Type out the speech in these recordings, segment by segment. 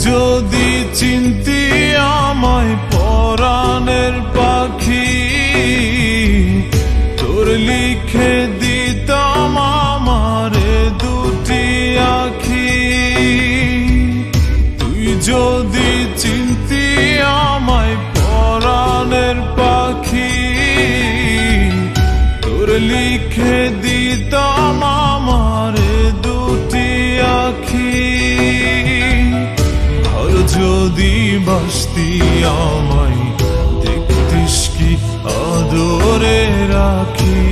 যদি চিনতি আমায় পরাণের পাখি, তোর লিখে দিতাম আমারে দুটি আখি। তুই যদি চিনতি আমায় পরাণের পাখি, তোর লিখে দিতাম আমারে দুটি আখি। যদি বাসতি আমায় দেখতিস কি আদরে রাখি।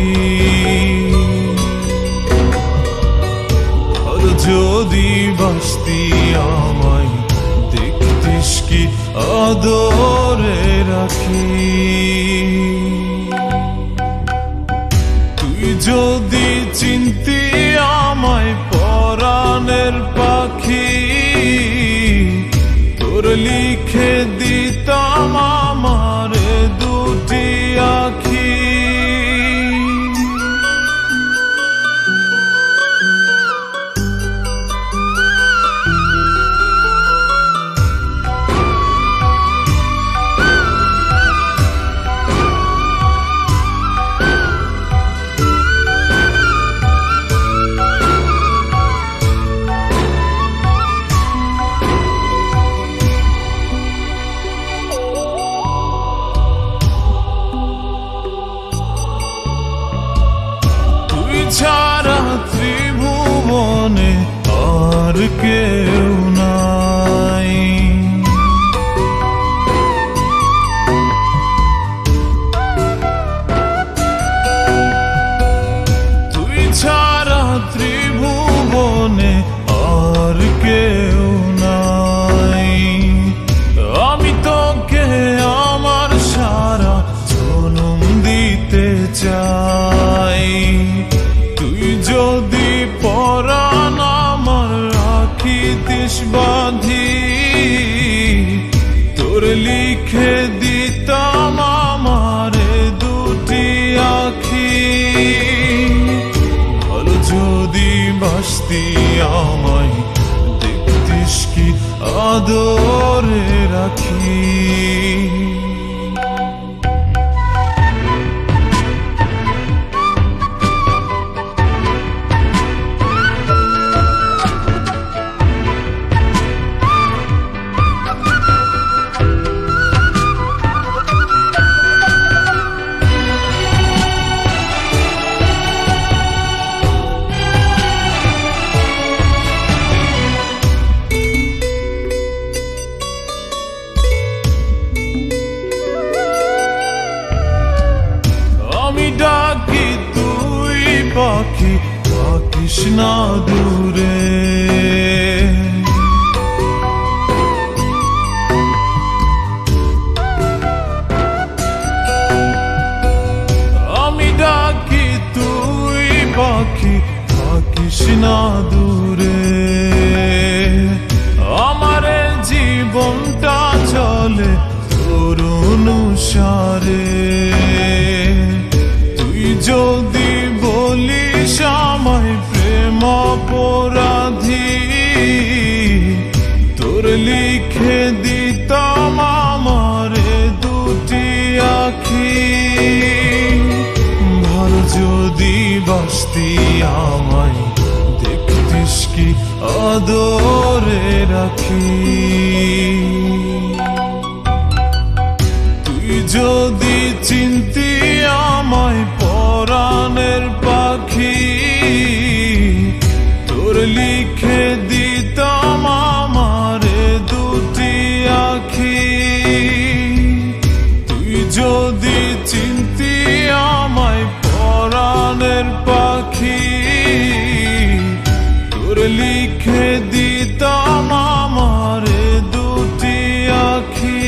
আর যদি বাসতি আমায় দেখতিস কি আদরে রাখি। তুই যদি চিনতি আমায় পরাণের পাখি, তোর লিখে দিতাম আমারে দুটি আখি। ছাড়া ত্রিভুবনে আর কেউ নাই। তুই ছাড়া ত্রিভুবনে আর কেউ নাই। আমি তোকে আমার সারা জনম দিতে চাই। যদি পরাণ আমার রাখিতিস বাঁধি, তোর লিখে দিতাম আমারে দুটি আখি। ভালো যদি বাসতি আমায় দেখতিস কি আদরে রাখি। ডাকি তুই পাখি থাকিস না দূরে। আমি ডাকি তুই পাখি থাকিস না দূরে। আমারে জীবনটা চলে তোর অনুসারে। যদি বলিস আমায় প্রেম অপরাধী, তোর লিখে দিতাম আমারে দুটি আখি। ভালো যদি বাসতি আমায় দেখতিস কি আদরে রাখি। তুই যদি চিনতি আমায় পরাণের পাখি, তোর লিখে দিতাম আমারে দুটি আখি। তুই যদি চিনতি আমায় পরাণের পাখি, তোর লিখে দিতাম আমারে দুটি আখি।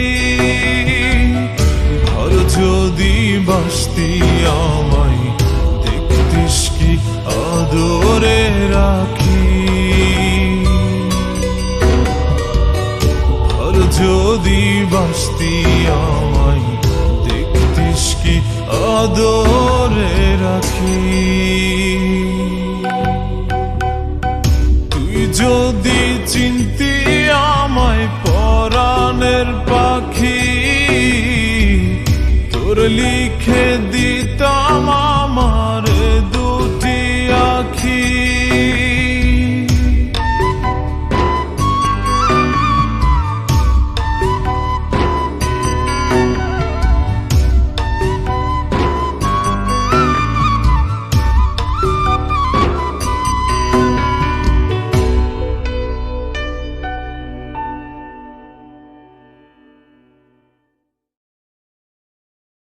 আর যদি বাসতি আমায় দেখতিস কি আদরে রাখি। আর যদি বাসতি আমায় দেখতিস কি আদরে রাখি। তুই যদি চিনতি আমায় লিখে দিতাম